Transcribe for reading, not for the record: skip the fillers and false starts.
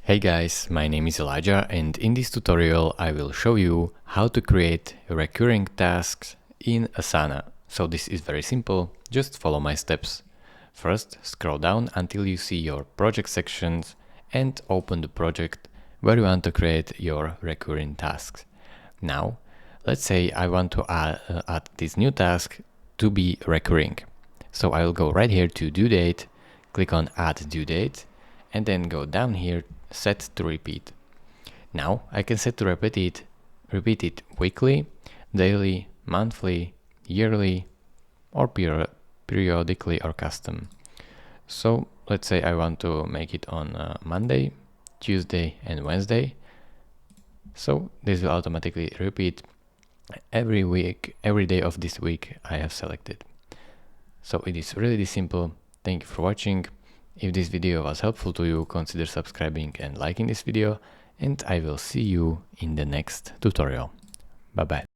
Hey guys, my name is Elijah and in this tutorial I will show you how to create recurring tasks in Asana. So this is very simple, just follow my steps. First, scroll down until you see your project sections and open the project where you want to create your recurring tasks. Now, let's say I want to add this new task to be recurring. So I will go right here to due date, click on add due date, and then go down here, set to repeat. Now I can set to repeat it weekly, daily, monthly, yearly, or periodically or custom. So let's say I want to make it on Monday, Tuesday and Wednesday. So this will automatically repeat every week, every day of this week I have selected. So it is really simple. Thank you for watching. If this video was helpful to you, consider subscribing and liking this video, and I will see you in the next tutorial. Bye bye.